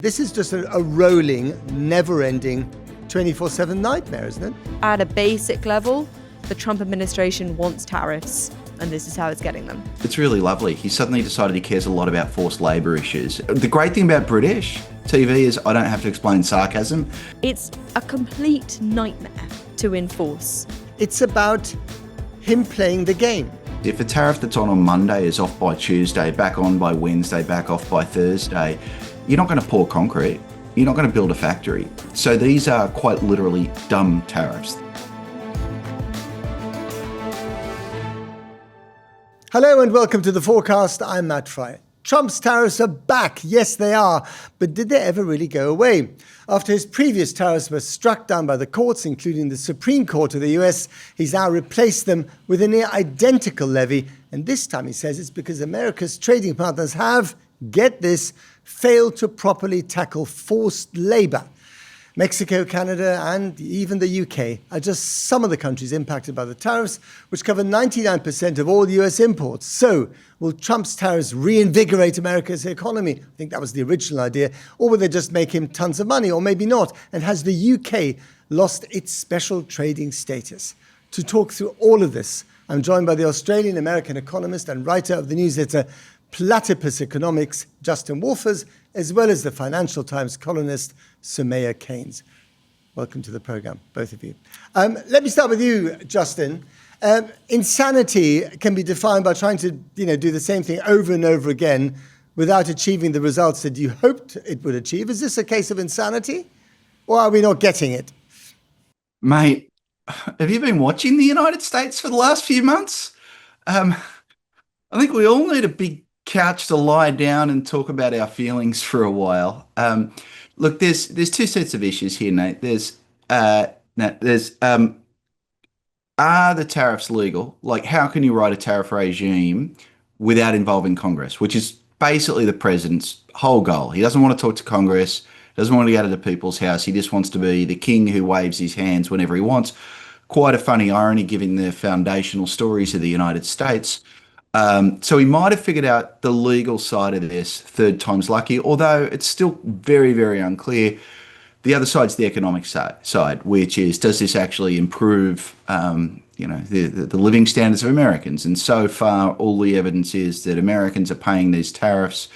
This is just a rolling, never-ending, 24/7 nightmare, isn't it? At a basic level, the Trump administration wants tariffs, and this is how it's getting them. It's really lovely. He suddenly decided he cares a lot about forced labour issues. The great thing about British TV is I don't have to explain sarcasm. It's a complete nightmare to enforce. It's about him playing the game. If a tariff that's on Monday is off by Tuesday, back on by Wednesday, back off by Thursday, you're not going to pour concrete. You're not going to build a factory. So these are quite literally dumb tariffs. Hello and welcome to the Fourcast. I'm Matt Frei. Trump's tariffs are back. Yes, they are. But did they ever really go away? After his previous tariffs were struck down by the courts, including the Supreme Court of the US, he's now replaced them with a near identical levy. And this time he says it's because America's trading partners have, get this, failed to properly tackle forced labor. Mexico, Canada, and even the UK are just some of the countries impacted by the tariffs, which cover 99% of all US imports. So, will Trump's tariffs reinvigorate America's economy? I think that was the original idea. Or will they just make him tons of money? Or maybe not. And has the UK lost its special trading status? To talk through all of this, I'm joined by the Australian-American economist and writer of the newsletter Platypus Economics, Justin Wolfers, as well as the Financial Times columnist Soumaya Keynes. Welcome to the program, both of you. Let me start with you, Justin. Insanity can be defined by trying to, do the same thing over and over again without achieving the results that you hoped it would achieve. Is this a case of insanity, or are we not getting it? Mate, have you been watching the United States for the last few months? I think we all need a big couch to lie down and talk about our feelings for a while. Look, there's two sets of issues here, Nate. Are the tariffs legal? Like, how can you write a tariff regime without involving Congress, which is basically the president's whole goal. He doesn't want to talk to Congress, doesn't want to go to the people's house. He just wants to be the king who waves his hands whenever he wants. Quite a funny irony given the foundational stories of the United States. So he might have figured out the legal side of this third time's lucky, although it's still very, very unclear. The other side's the economic side, which is, does this actually improve, the living standards of Americans? And so far, all the evidence is that Americans are paying these tariffs,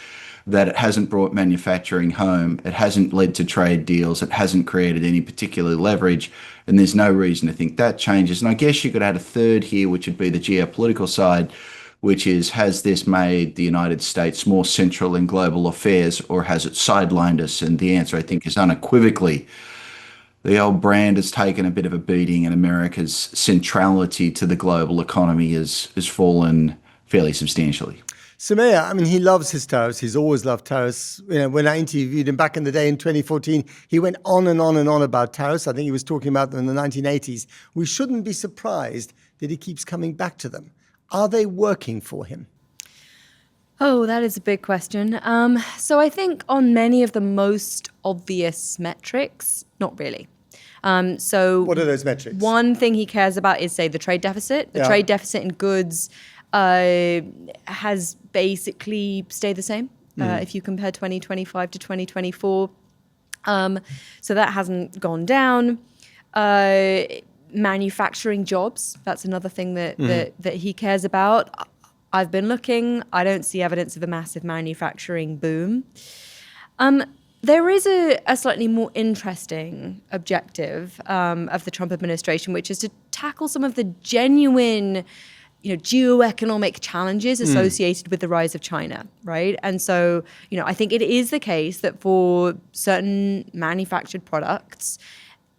that it hasn't brought manufacturing home, it hasn't led to trade deals, it hasn't created any particular leverage, and there's no reason to think that changes. And I guess you could add a third here, which would be the geopolitical side, which is, has this made the United States more central in global affairs, or has it sidelined us? And the answer, I think, is unequivocally, the old brand has taken a bit of a beating, and America's centrality to the global economy has fallen fairly substantially. Soumaya, he loves his tariffs. He's always loved tariffs. When I interviewed him back in the day in 2014, he went on and on and on about tariffs. I think he was talking about them in the 1980s. We shouldn't be surprised that he keeps coming back to them. Are they working for him? Oh, that is a big question. So I think on many of the most obvious metrics, not really. So what are those metrics? One thing he cares about is, say, the trade deficit. The trade deficit in goods has basically stayed the same if you compare 2025 to 2024. So that hasn't gone down. Manufacturing jobs, that's another thing that he cares about. I've been looking. I don't see evidence of a massive manufacturing boom. There is a slightly more interesting objective of the Trump administration, which is to tackle some of the genuine geoeconomic challenges associated with the rise of China, right? And so, I think it is the case that for certain manufactured products,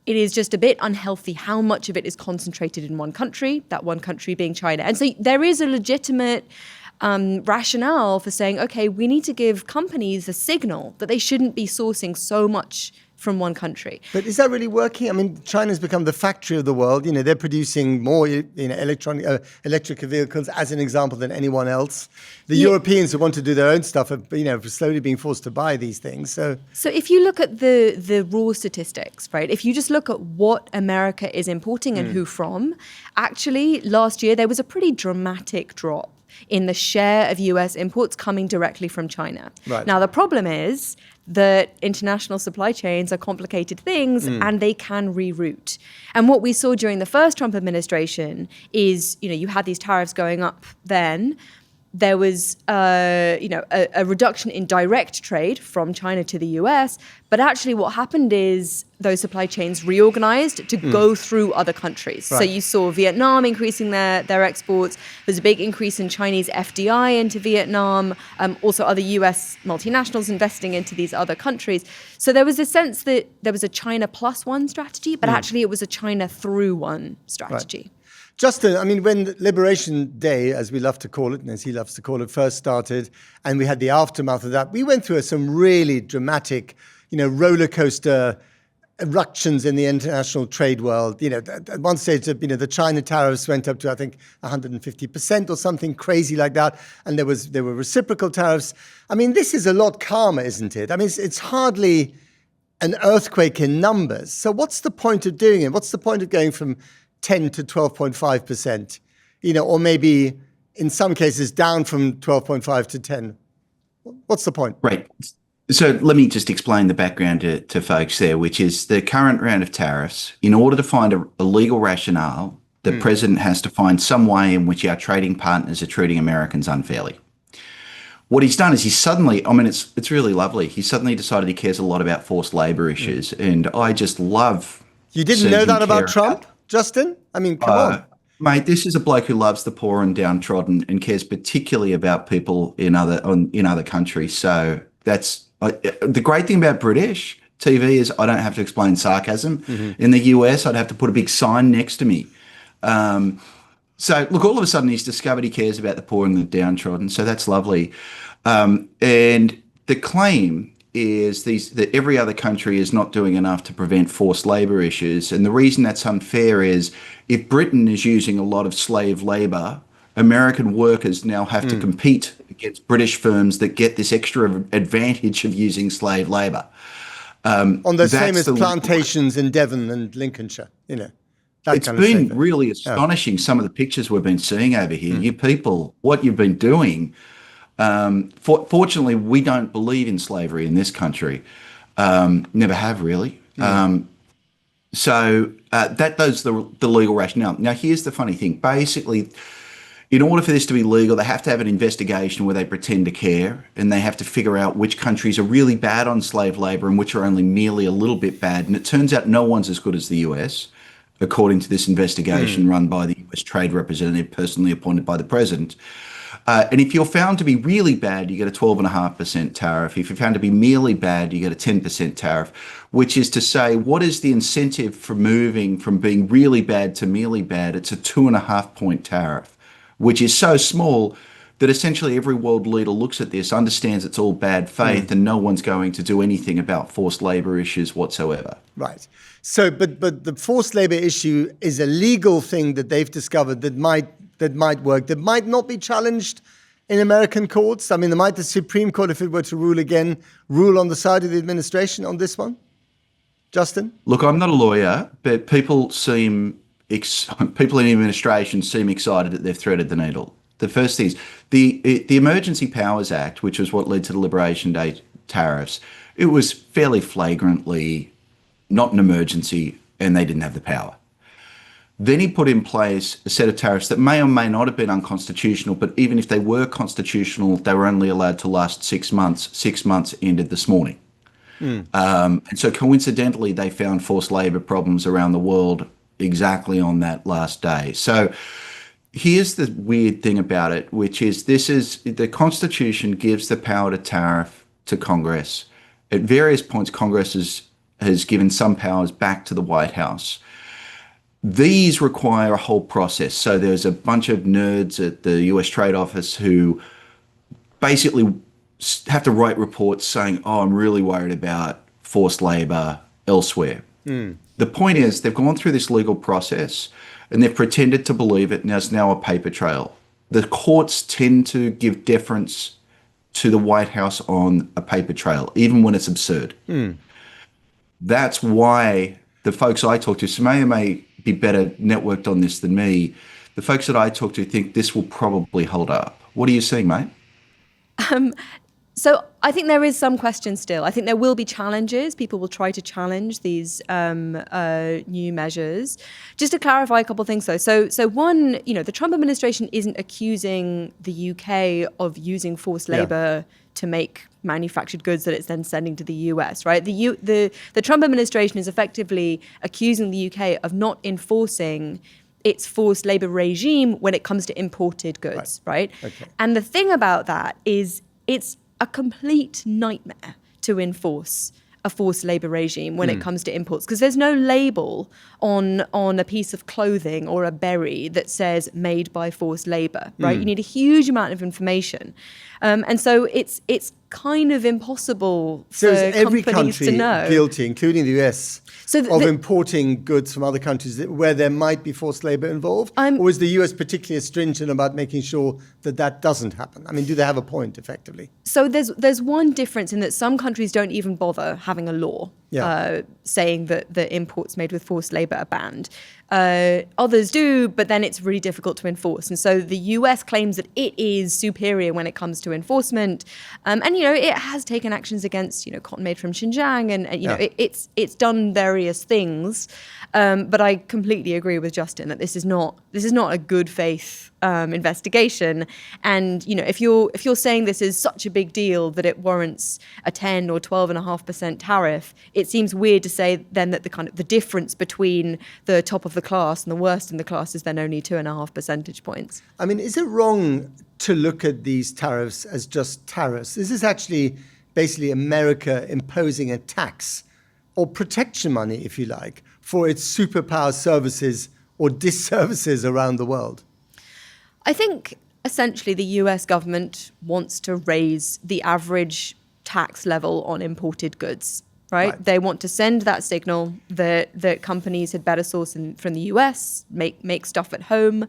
it is just a bit unhealthy how much of it is concentrated in one country, that one country being China. And so there is a legitimate rationale for saying, okay, we need to give companies a signal that they shouldn't be sourcing so much from one country. But is that really working? China's become the factory of the world. They're producing more electric vehicles, as an example, than anyone else. The Europeans who want to do their own stuff are, slowly being forced to buy these things. So if you look at the raw statistics, right, if you just look at what America is importing and who from, actually last year there was a pretty dramatic drop in the share of US imports coming directly from China. Right. Now, the problem is that international supply chains are complicated things and they can reroute. And what we saw during the first Trump administration is, you had these tariffs going up then. There was, a reduction in direct trade from China to the US. But actually what happened is those supply chains reorganized to go through other countries. Right. So you saw Vietnam increasing their exports. There's a big increase in Chinese FDI into Vietnam. Also other US multinationals investing into these other countries. So there was a sense that there was a China plus one strategy, but actually it was a China through one strategy. Right. Justin, I mean, when Liberation Day, as we love to call it, and as he loves to call it, first started, and we had the aftermath of that, we went through some really dramatic, roller coaster eruptions in the international trade world. At one stage, the China tariffs went up to, I think, 150% or something crazy like that, and there were reciprocal tariffs. I mean, this is a lot calmer, isn't it? I mean, it's hardly an earthquake in numbers. So what's the point of doing it? What's the point of going from 10 to 12.5%, or maybe in some cases down from 12.5 to 10? What's the point? Right. So let me just explain the background to folks there, which is the current round of tariffs. In order to find a legal rationale, the president has to find some way in which our trading partners are treating Americans unfairly. What he's done is he suddenly, it's really lovely. He suddenly decided he cares a lot about forced labor issues. And I just love. You didn't know that about Trump, Justin? I mean, come on. Mate, this is a bloke who loves the poor and downtrodden and cares particularly about people in other countries. So that's the great thing about British TV is I don't have to explain sarcasm. In the US, I'd have to put a big sign next to me. So look, all of a sudden he's discovered he cares about the poor and the downtrodden. So that's lovely. And the claim is that every other country is not doing enough to prevent forced labor issues. And the reason that's unfair is if Britain is using a lot of slave labor, American workers now have to compete against British firms that get this extra advantage of using slave labor. On those famous plantations in Devon and Lincolnfortshire, It's been really astonishing, some of the pictures we've been seeing over here. You people, what you've been doing. Fortunately, we don't believe in slavery in this country. Never have really. So that's the legal rationale. Now, here's the funny thing. Basically, in order for this to be legal, they have to have an investigation where they pretend to care, and they have to figure out which countries are really bad on slave labor and which are only merely a little bit bad. And it turns out no one's as good as the US, according to this investigation run by the US Trade Representative personally appointed by the president. And if you're found to be really bad, you get a 12.5% tariff. If you're found to be merely bad, you get a 10% tariff, which is to say, what is the incentive for moving from being really bad to merely bad? It's a 2.5-point tariff, which is so small that essentially every world leader looks at this, understands it's all bad faith, and no one's going to do anything about forced labor issues whatsoever. Right. So, but the forced labor issue is a legal thing that they've discovered that might work, that might not be challenged in American courts. I mean, might the Supreme Court, if it were to rule again, rule on the side of the administration on this one? Justin? Look, I'm not a lawyer, but people in the administration seem excited that they've threaded the needle. The first thing is the Emergency Powers Act, which was what led to the Liberation Day tariffs. It was fairly flagrantly not an emergency, and they didn't have the power. Then he put in place a set of tariffs that may or may not have been unconstitutional, but even if they were constitutional, they were only allowed to last 6 months. 6 months ended this morning. And so coincidentally, they found forced labor problems around the world exactly on that last day. So here's the weird thing about it, which is the Constitution gives the power to tariff to Congress. At various points, Congress has given some powers back to the White House. These require a whole process. So there's a bunch of nerds at the US Trade Office who basically have to write reports saying, I'm really worried about forced labor elsewhere. The point is they've gone through this legal process and they've pretended to believe it, and there's now a paper trail. The courts tend to give deference to the White House on a paper trail, even when it's absurd. That's why the folks I talk to, Soumaya may be better networked on this than me, the folks that I talk to think this will probably hold up. What are you seeing, mate? So I think there is some question still. I think there will be challenges. People will try to challenge these new measures. Just to clarify a couple of things, though. So one, the Trump administration isn't accusing the UK of using forced labor to make manufactured goods that it's then sending to the US, right? The Trump administration is effectively accusing the UK of not enforcing its forced labor regime when it comes to imported goods, right? Okay. And the thing about that is it's a complete nightmare to enforce a forced labor regime when it comes to imports, because there's no label on a piece of clothing or a berry that says made by forced labor, right? You need a huge amount of information. And so it's kind of impossible So for is every companies country to know. guilty, including the US, So of importing goods from other countries where there might be forced labor involved? Or is the US particularly stringent about making sure that that doesn't happen? I mean, do they have a point, effectively? So there's one difference in that some countries don't even bother having a law saying that the imports made with forced labor are banned. Others do, but then it's really difficult to enforce. And so the US claims that it is superior when it comes to enforcement. And, it has taken actions against, cotton made from Xinjiang and it's done various things. But I completely agree with Justin that this is not a good faith investigation. And, if you're saying this is such a big deal that it warrants a 10 or 12.5% tariff, it seems weird to say then that the difference between the top of the class and the worst in the class is then only 2.5 percentage points. I mean, is it wrong to look at these tariffs as just tariffs? This is actually basically America imposing a tax or protection money, if you like, for its superpower services or disservices around the world. I think essentially the US government wants to raise the average tax level on imported goods, right? They want to send that signal that companies had better source from the US, make stuff at home.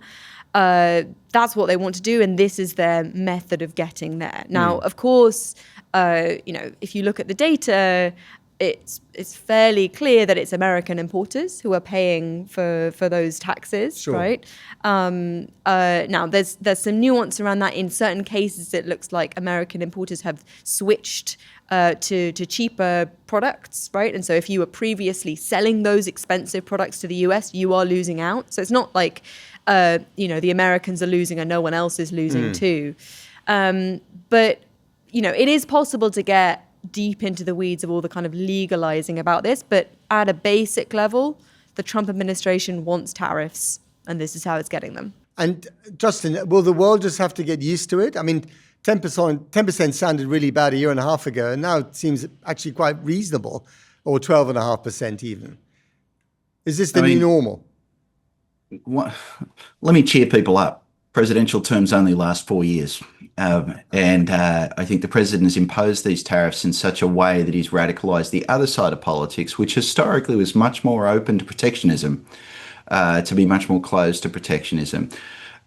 That's what they want to do, and this is their method of getting there. Now, of course, if you look at the data, it's fairly clear that it's American importers who are paying for those taxes, right? Now, there's some nuance around that. In certain cases, it looks like American importers have switched to cheaper products, right? And so if you were previously selling those expensive products to the US, you are losing out. So it's not like, the Americans are losing and no one else is losing too. But, it is possible to get deep into the weeds of all the kind of legalizing about this, but at a basic level, the Trump administration wants tariffs, and this is how it's getting them. And Justin, will the world just have to get used to it? I mean, 10% sounded really bad a year and a half ago, and now it seems actually quite reasonable, or 12.5% even. Is this the new normal? Let me cheer people up. Presidential terms only last 4 years. And I think the president has imposed these tariffs in such a way that he's radicalized the other side of politics, which historically was much more open to protectionism, to be much more closed to protectionism.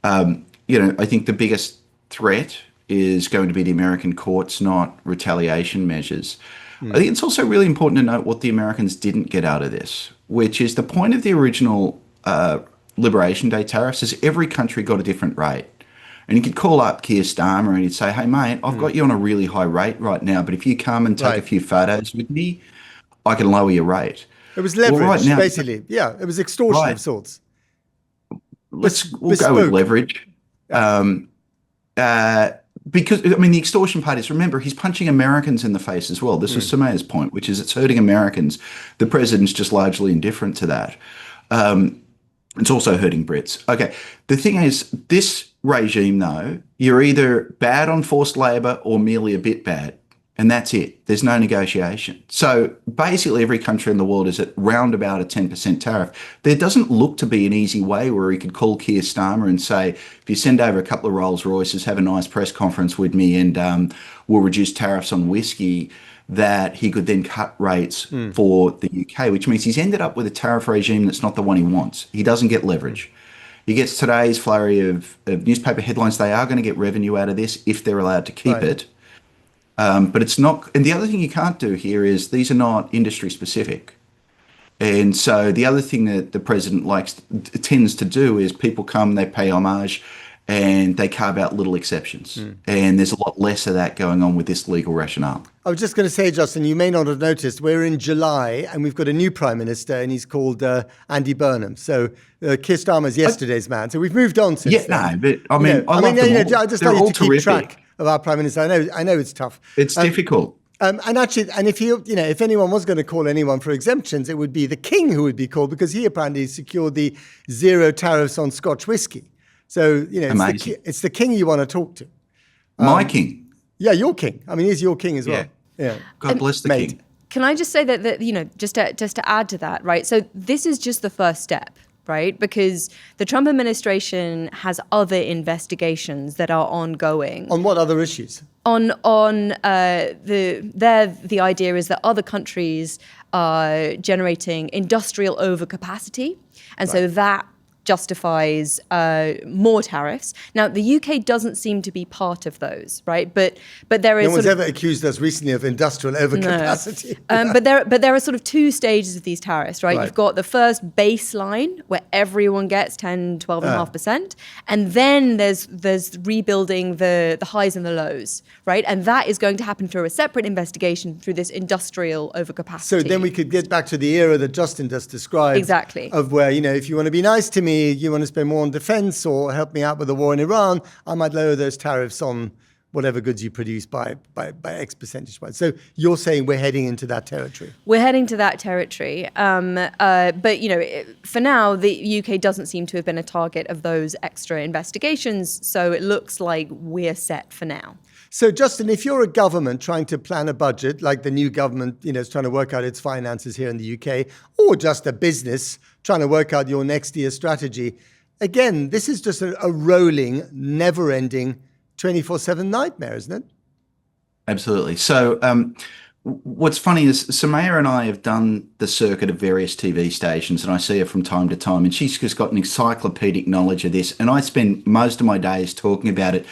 I think the biggest threat is going to be the American courts, not retaliation measures. I think it's also really important to note what the Americans didn't get out of this, which is the point of the original Liberation Day tariffs is every country got a different rate. And you could call up Keir Starmer and he'd say, hey, mate, I've got you on a really high rate right now, but if you come and take a few photos with me, I can lower your rate. It was leverage, basically. Yeah, it was extortion of sorts. We'll go with leverage. Because, the extortion part is, remember, he's punching Americans in the face as well. This was Soumaya's point, which is it's hurting Americans. The president's just largely indifferent to that. It's also hurting Brits. Okay, the thing is, this regime, though, you're either bad on forced labour or merely a bit bad, and that's it. There's no negotiation. So basically every country in the world is at round about a 10% tariff. There doesn't look to be an easy way where he could call Keir Starmer and say, if you send over a couple of Rolls Royces, have a nice press conference with me and we'll reduce tariffs on whiskey, that he could then cut rates for the UK, which means he's ended up with a tariff regime that's not the one he wants. He doesn't get leverage. He gets today's flurry of newspaper headlines. They are going to get revenue out of this if they're allowed to keep it. But it's not. And the other thing you can't do here is these are not industry specific. And so the other thing that the president tends to do is people come, they pay homage, and they carve out little exceptions. And there's a lot less of that going on with this legal rationale. I was just going to say, Justin, you may not have noticed, we're in July and we've got a new Prime Minister and he's called Andy Burnham. So Keir Starmer's yesterday's man. So we've moved on since then. But I mean, I love them all. I just They're like all to keep terrific. track of our Prime Minister. I know it's tough. It's difficult. And actually, and if anyone was going to call anyone for exemptions, it would be the King who would be called, because he apparently secured the 0 tariffs on Scotch whiskey. So, it's the King you want to talk to. My king. Yeah, your King. I mean, he's your King as well. Yeah. God bless the Mate. king. Can I just say that just to add to that, right? So this is just the first step, right? Because the Trump administration has other investigations that are ongoing. On what other issues? The idea is that other countries are generating industrial overcapacity, and so that justifies more tariffs. Now, the UK doesn't seem to be part of those, right? But there is no one's ever accused us recently of industrial overcapacity. No. But there are sort of two stages of these tariffs, right? You've got the first baseline where everyone gets 10, 12.5%, and then there's rebuilding the highs and the lows, right? And that is going to happen through a separate investigation through this industrial overcapacity. So then we could get back to the era that Justin just described. Exactly. Of where, if you want to be nice to me, you want to spend more on defense or help me out with the war in Iran, I might lower those tariffs on whatever goods you produce by X percentage points. So you're saying we're heading into that territory? We're heading to that territory. But, for now, the UK doesn't seem to have been a target of those extra investigations. So it looks like we're set for now. So, Justin, if you're a government trying to plan a budget, like the new government, is trying to work out its finances here in the UK, or just a business trying to work out your next year's strategy, again, this is just a rolling, never-ending, 24/7 nightmare, isn't it? Absolutely. So what's funny is Soumaya and I have done the circuit of various TV stations, and I see her from time to time, and she's just got an encyclopedic knowledge of this, and I spend most of my days talking about it.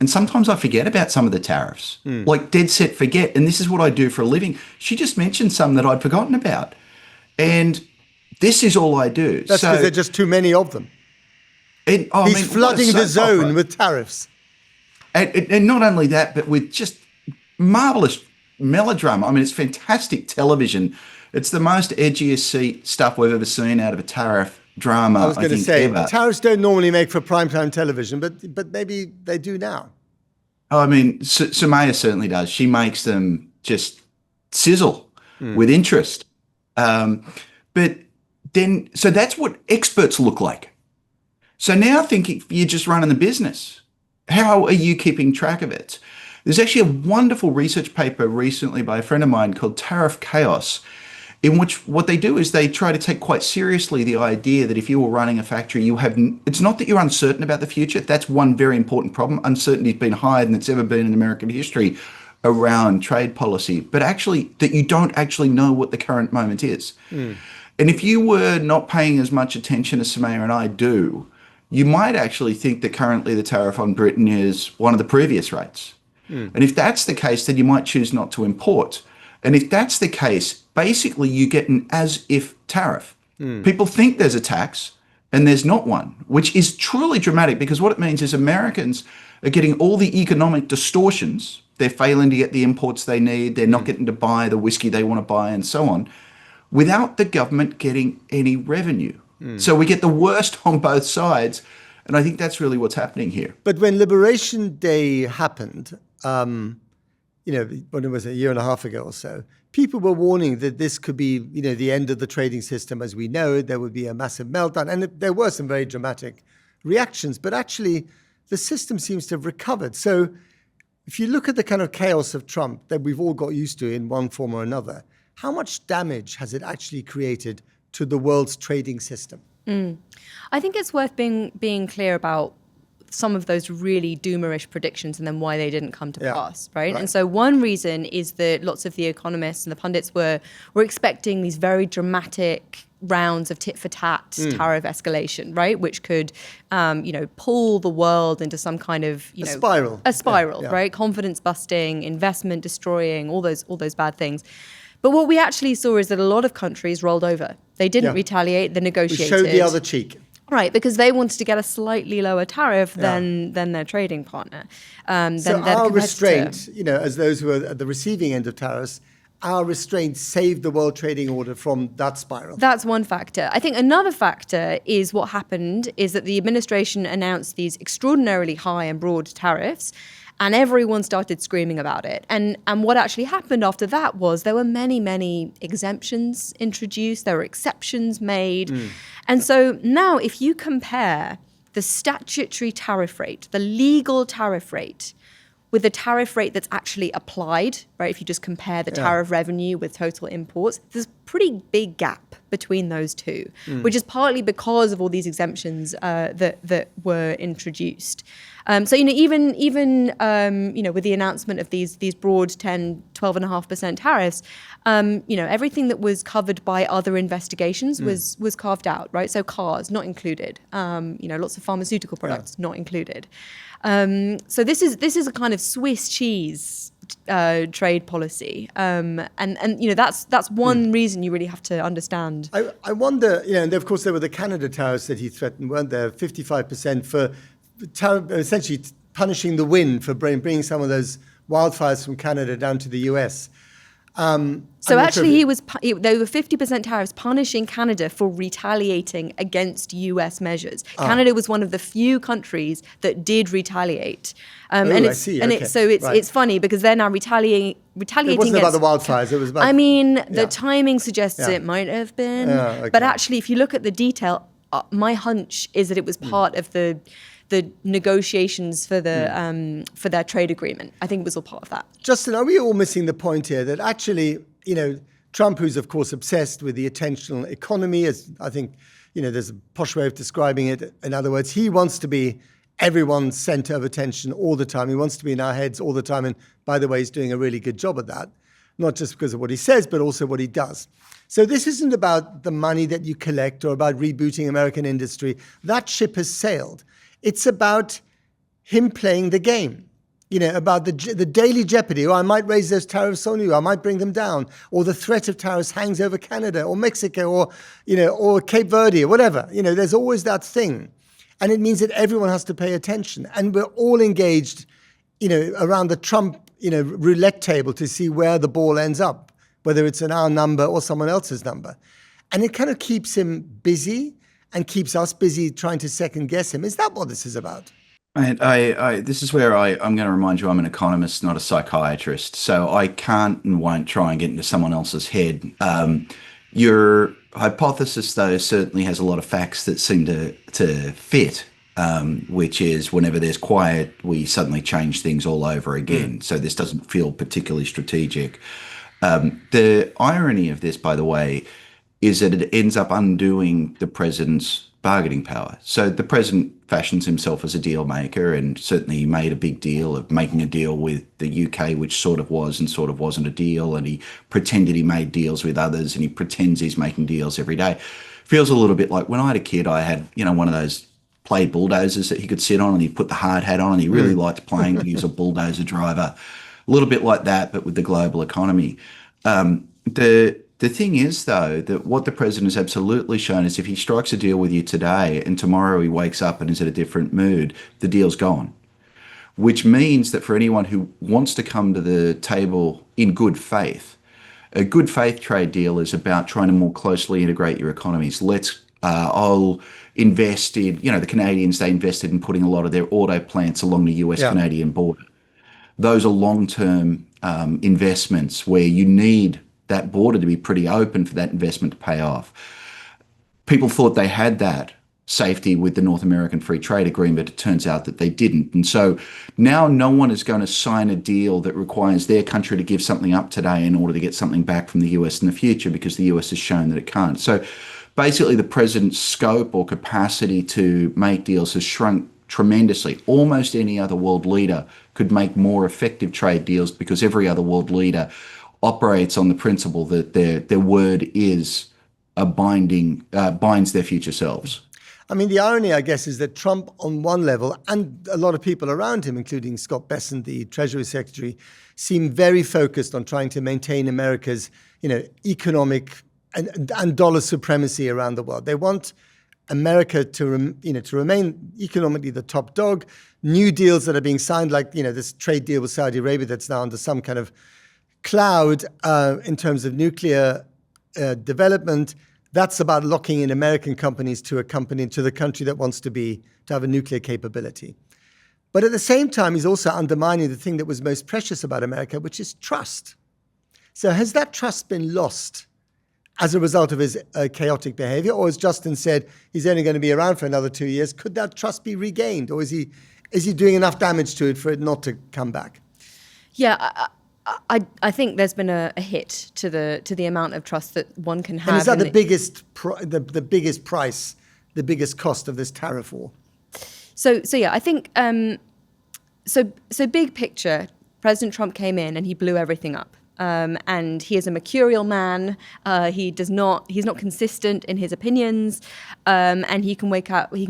And sometimes I forget about some of the tariffs, like dead set forget. And this is what I do for a living. She just mentioned some that I'd forgotten about. And this is all I do. That's because there are just too many of them. He's flooding the zone with tariffs. And not only that, but with just marvelous melodrama. I mean, it's fantastic television. It's the most edgiest stuff we've ever seen out of a tariff drama. I was going to say, ever. Tariffs don't normally make for primetime television, but maybe they do now. I mean, Soumaya certainly does. She makes them just sizzle with interest. But then, so that's what experts look like. So now thinking you're just running the business. How are you keeping track of it? There's actually a wonderful research paper recently by a friend of mine called Tariff Chaos, in which what they do is they try to take quite seriously the idea that if you were running a factory, it's not that you're uncertain about the future. That's one very important problem. Uncertainty has been higher than it's ever been in American history around trade policy, but actually that you don't actually know what the current moment is. And if you were not paying as much attention as Soumaya and I do, you might actually think that currently the tariff on Britain is one of the previous rates. And if that's the case, then you might choose not to import. And if that's the case, basically you get an as-if tariff. People think there's a tax and there's not one, which is truly dramatic, because what it means is Americans are getting all the economic distortions. They're failing to get the imports they need. They're not getting to buy the whiskey they want to buy and so on, without the government getting any revenue. So we get the worst on both sides. And I think that's really what's happening here. But when Liberation Day happened, when it was a year and a half ago or so, people were warning that this could be, the end of the trading system as we know it. There would be a massive meltdown. And there were some very dramatic reactions. But actually, the system seems to have recovered. So if you look at the kind of chaos of Trump that we've all got used to in one form or another, how much damage has it actually created to the world's trading system? I think it's worth being clear about some of those really doomerish predictions and then why they didn't come to pass, right? And so one reason is that lots of the economists and the pundits were expecting these very dramatic rounds of tit-for-tat tariff escalation, right? Which could, pull the world into some kind of, a spiral. A spiral, right? Confidence busting, investment destroying, all those bad things. But what we actually saw is that a lot of countries rolled over. They didn't retaliate, they negotiated. We showed the other cheek. Right, because they wanted to get a slightly lower tariff than their trading partner. So Than their our competitor. restraint, as those who are at the receiving end of tariffs, our restraint saved the World Trading Order from that spiral. That's one factor. I think another factor is what happened is that the administration announced these extraordinarily high and broad tariffs, and everyone started screaming about it. And what actually happened after that was there were many, many exemptions introduced. There were exceptions made. And so now if you compare the statutory tariff rate, the legal tariff rate, with the tariff rate that's actually applied, right? If you just compare the tariff revenue with total imports, there's a pretty big gap between those two, which is partly because of all these exemptions that were introduced. So, even with the announcement of these broad 12.5% tariffs, everything that was covered by other investigations was carved out, right? So cars, not included. Lots of pharmaceutical products, not included. So this is a kind of Swiss cheese trade policy, and that's one reason you really have to understand. I wonder, and of course there were the Canada tariffs that he threatened, weren't there? 55% for essentially punishing the wind for bringing some of those wildfires from Canada down to the US. So actually, there were 50% tariffs punishing Canada for retaliating against US measures. Canada was one of the few countries that did retaliate. It's funny because they're now retaliating. It wasn't about the wildfires. It was about. The timing suggests it might have been, but actually, if you look at the detail, my hunch is that it was part of the negotiations for their trade agreement. I think it was all part of that. Justin, are we all missing the point here that actually, Trump, who's of course obsessed with the attentional economy, as I think, there's a posh way of describing it. In other words, he wants to be everyone's center of attention all the time. He wants to be in our heads all the time. And by the way, he's doing a really good job at that, not just because of what he says, but also what he does. So this isn't about the money that you collect or about rebooting American industry. That ship has sailed. It's about him playing the game, about the daily jeopardy. I might raise those tariffs on you. I might bring them down. Or the threat of tariffs hangs over Canada or Mexico or Cape Verde or whatever. There's always that thing. And it means that everyone has to pay attention. And we're all engaged, around the Trump, roulette table to see where the ball ends up, whether it's in our number or someone else's number. And it kind of keeps him busy and keeps us busy trying to second guess him. Is that what this is about? And this is where I'm going to remind you I'm an economist, not a psychiatrist. So I can't and won't try and get into someone else's head. Your hypothesis, though, certainly has a lot of facts that seem to fit, which is whenever there's quiet, we suddenly change things all over again. So this doesn't feel particularly strategic. The irony of this, by the way, is that it ends up undoing the president's bargaining power. So the president fashions himself as a deal maker, and certainly he made a big deal of making a deal with the UK, which sort of was and sort of wasn't a deal, and he pretended he made deals with others, and he pretends he's making deals every day. Feels a little bit like when I had a kid, I had, one of those play bulldozers that he could sit on, and he'd put the hard hat on, and he really liked playing. He was a bulldozer driver. A little bit like that, but with the global economy. The thing is, though, that what the president has absolutely shown is if he strikes a deal with you today and tomorrow he wakes up and is in a different mood, the deal's gone. Which means that for anyone who wants to come to the table in good faith, a good faith trade deal is about trying to more closely integrate your economies. I'll invest in, the Canadians, they invested in putting a lot of their auto plants along the US-Canadian border. Those are long-term investments where you need that border to be pretty open for that investment to pay off. People thought they had that safety with the North American Free Trade Agreement. It turns out that they didn't. And so now no one is going to sign a deal that requires their country to give something up today in order to get something back from the US in the future, because the US has shown that it can't. So basically the president's scope or capacity to make deals has shrunk tremendously. Almost any other world leader could make more effective trade deals because every other world leader operates on the principle that their word is binds their future selves. I mean, the irony, I guess, is that Trump on one level and a lot of people around him, including Scott Bessent, the Treasury Secretary, seem very focused on trying to maintain America's, economic and dollar supremacy around the world. They want America to remain economically the top dog. New deals that are being signed, like this trade deal with Saudi Arabia that's now under some kind of cloud in terms of nuclear development. That's about locking in American companies to the country that wants to have a nuclear capability. But at the same time, he's also undermining the thing that was most precious about America, which is trust. So has that trust been lost as a result of his chaotic behavior? Or as Justin said, he's only going to be around for another 2 years. Could that trust be regained? Or is he doing enough damage to it for it not to come back? Yeah, I think there's been a hit to the amount of trust that one can have. And is that the biggest price, the biggest cost of this tariff war? So yeah, I think so big picture, President Trump came in and he blew everything up. And he is a mercurial man. He's not consistent in his opinions, and he can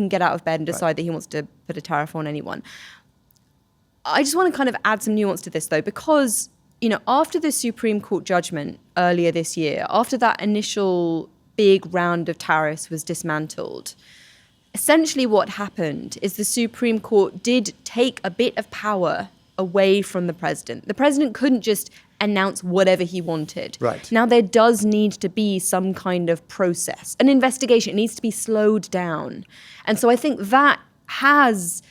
get out of bed and decide that he wants to put a tariff on anyone. I just want to kind of add some nuance to this, though, because after the Supreme Court judgment earlier this year, after that initial big round of tariffs was dismantled, essentially what happened is the Supreme Court did take a bit of power away from the president. The president couldn't just announce whatever he wanted. Right. Now there does need to be some kind of process, an investigation. It needs to be slowed down. And so I think that has,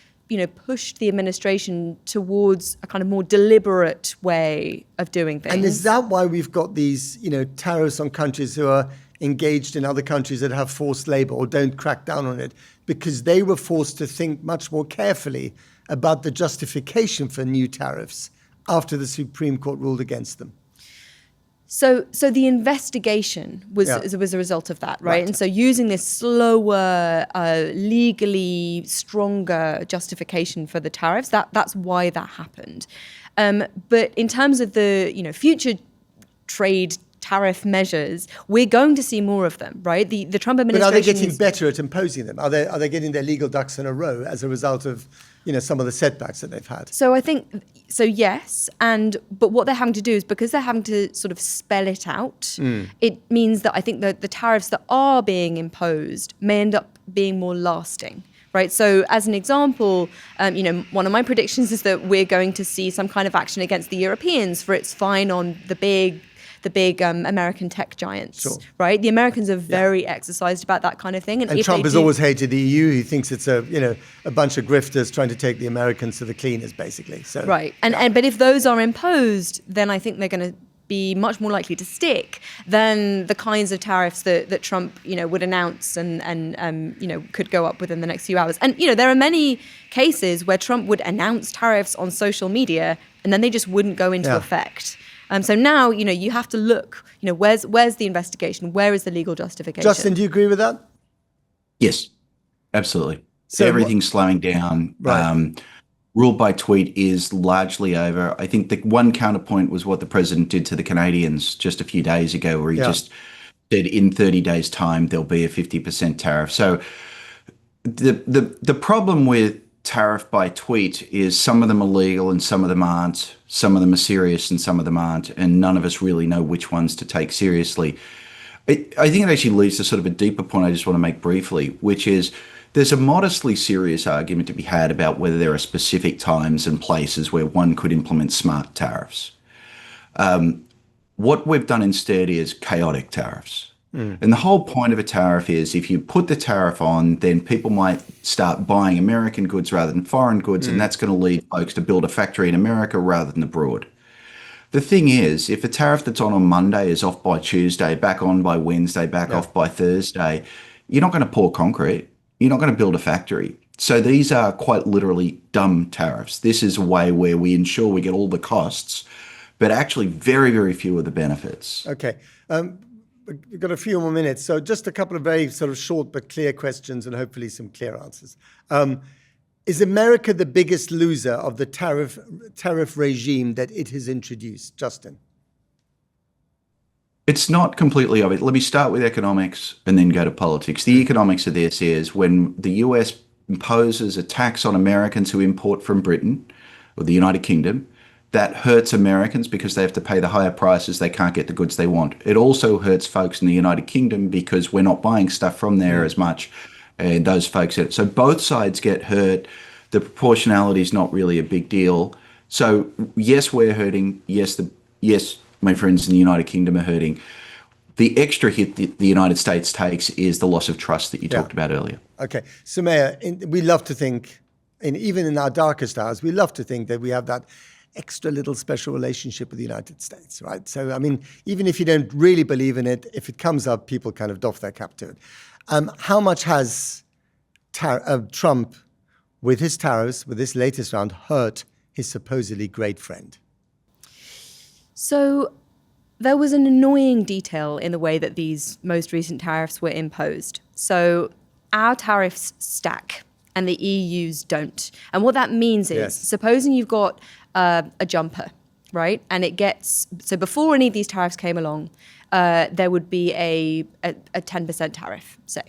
pushed the administration towards a kind of more deliberate way of doing things. And is that why we've got these, tariffs on countries who are engaged in other countries that have forced labor or don't crack down on it? Because they were forced to think much more carefully about the justification for new tariffs after the Supreme Court ruled against them. So the investigation was a result of that, right? And so using this slower, legally stronger justification for the tariffs, that's why that happened. But in terms of the future trade tariff measures, we're going to see more of them, right? The Trump administration. But are they getting better at imposing them? Are they getting their legal ducks in a row as a result of some of the setbacks that they've had? So I think yes, but what they're having to do is, because they're having to sort of spell it out, it means that I think that the tariffs that are being imposed may end up being more lasting. Right. So as an example, one of my predictions is that we're going to see some kind of action against the Europeans for its fine on the big American tech giants, sure. Right? The Americans are very exercised about that kind of thing. And Trump has always hated the EU. He thinks it's a bunch of grifters trying to take the Americans to the cleaners, basically. So, right. But if those are imposed, then I think they're going to be much more likely to stick than the kinds of tariffs that Trump, would announce and could go up within the next few hours. And, there are many cases where Trump would announce tariffs on social media and then they just wouldn't go into effect. So now, you have to look, where's the investigation? Where is the legal justification? Justin, do you agree with that? Yes, absolutely. So everything's slowing down. Right. Rule by tweet is largely over. I think the one counterpoint was what the president did to the Canadians just a few days ago, where he just said in 30 days' time, there'll be a 50% tariff. So the problem with tariff by tweet is some of them are legal and some of them aren't. Some of them are serious and some of them aren't. And none of us really know which ones to take seriously. I think it actually leads to sort of a deeper point I just want to make briefly, which is there's a modestly serious argument to be had about whether there are specific times and places where one could implement smart tariffs. What we've done instead is chaotic tariffs. And the whole point of a tariff is if you put the tariff on, then people might start buying American goods rather than foreign goods, and that's going to lead folks to build a factory in America rather than abroad. The thing is, if the tariff that's on Monday is off by Tuesday, back on by Wednesday, back off by Thursday, you're not going to pour concrete. You're not going to build a factory. So these are quite literally dumb tariffs. This is a way where we ensure we get all the costs, but actually very, very few of the benefits. Okay. We've got a few more minutes. So just a couple of very sort of short but clear questions and hopefully some clear answers. Is America the biggest loser of the tariff regime that it has introduced? Justin? It's not completely obvious. Let me start with economics and then go to politics. The economics of this is when the US imposes a tax on Americans who import from Britain or the United Kingdom, that hurts Americans because they have to pay the higher prices. They can't get the goods they want. It also hurts folks in the United Kingdom because we're not buying stuff from there as much and those folks. So both sides get hurt. The proportionality is not really a big deal. So yes, we're hurting. Yes, my friends in the United Kingdom are hurting. The extra hit the United States takes is the loss of trust that you talked about earlier. Okay. Soumaya, we love to think, and even in our darkest hours, we love to think that we have that extra little special relationship with the United States, right? So, I mean, even if you don't really believe in it, if it comes up, people kind of doff their cap to it. How much has Trump, with his tariffs, with this latest round, hurt his supposedly great friend? So there was an annoying detail in the way that these most recent tariffs were imposed. So our tariffs stack and the EU's don't. And what that means is, supposing you've got a jumper, right? And it gets, so before any of these tariffs came along, there would be a 10% tariff, say.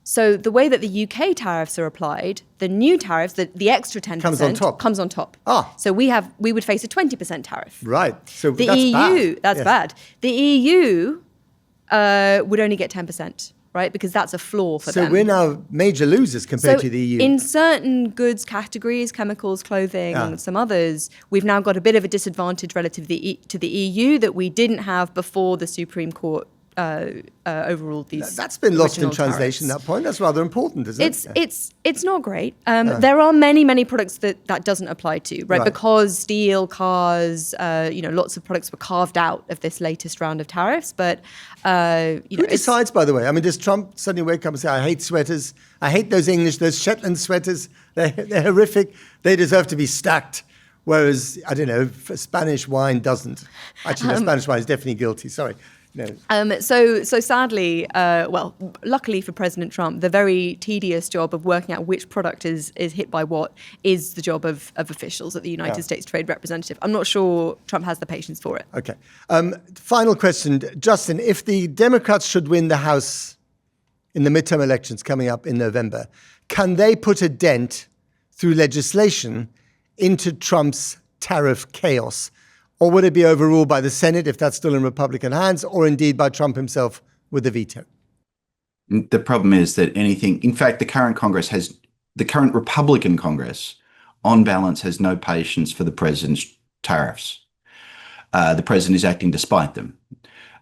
So the way that the UK tariffs are applied, the new tariffs, the extra 10% comes on top. So we would face a 20% tariff. Right. So the that's EU, bad. That's bad. The EU would only get 10%, right? Because that's a flaw for them. So we're now major losers compared to the EU. In certain goods categories, chemicals, clothing, some others, we've now got a bit of a disadvantage relative to the EU that we didn't have before the Supreme Court overruled these. That's been lost in translation. Tariffs. That point. That's rather important, isn't it? It's not great. There are many products that doesn't apply to, right? Because steel, cars, lots of products were carved out of this latest round of tariffs. But who decides, by the way? I mean, does Trump suddenly wake up and say, "I hate sweaters. I hate those Shetland sweaters. They're horrific. They deserve to be stacked." Whereas, I don't know, Spanish wine doesn't. Actually, the Spanish wine is definitely guilty. Sorry. No. So sadly, luckily for President Trump, the very tedious job of working out which product is hit by what is the job of officials at the United States Trade Representative. I'm not sure Trump has the patience for it. Okay. Final question, Justin. If the Democrats should win the House in the midterm elections coming up in November, can they put a dent through legislation into Trump's tariff chaos? Or would it be overruled by the Senate if that's still in Republican hands, or indeed by Trump himself with a veto? The problem is that in fact, the current Republican Congress, on balance, has no patience for the president's tariffs. The president is acting despite them.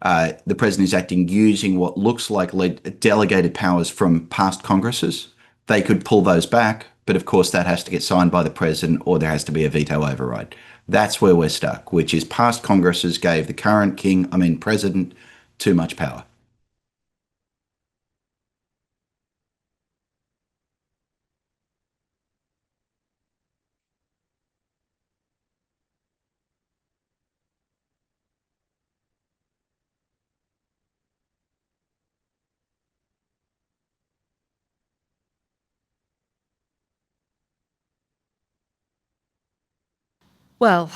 The president is acting using what looks like delegated powers from past Congresses. They could pull those back, but of course that has to get signed by the president or there has to be a veto override. That's where we're stuck, which is past Congresses gave the current president too much power. Well,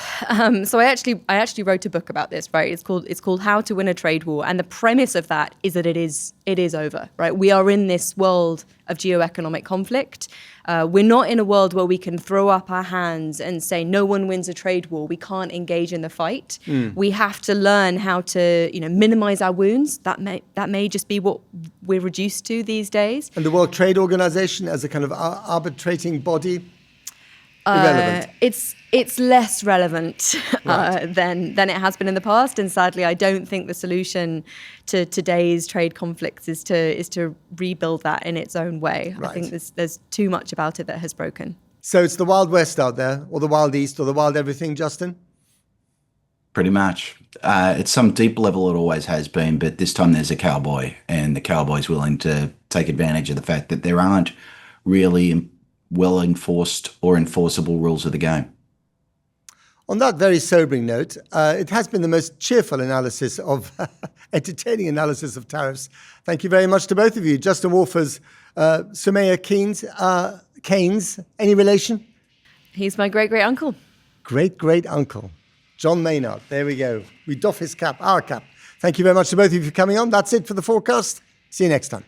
so I actually wrote a book about this, right? It's called How to Win a Trade War, and the premise of that is that it is over, right? We are in this world of geoeconomic conflict. We're not in a world where we can throw up our hands and say no one wins a trade war. We can't engage in the fight. We have to learn how to, minimize our wounds. That may just be what we're reduced to these days. And the World Trade Organization as a kind of arbitrating body. Irrelevant. It's less relevant than it has been in the past, and sadly, I don't think the solution to today's trade conflicts is to rebuild that in its own way. Right. I think there's too much about it that has broken. So it's the Wild West out there, or the Wild East, or the Wild everything, Justin? Pretty much. At some deep level, it always has been, but this time there's a cowboy, and the cowboy's willing to take advantage of the fact that there aren't really well-enforced or enforceable rules of the game. On that very sobering note, it has been the most cheerful analysis of, entertaining analysis of tariffs. Thank you very much to both of you. Justin Wolfers, Soumaya Keynes, any relation? He's my great-great-uncle. Great-great-uncle. John Maynard, there we go. We doff his cap, our cap. Thank you very much to both of you for coming on. That's it for the Fourcast. See you next time.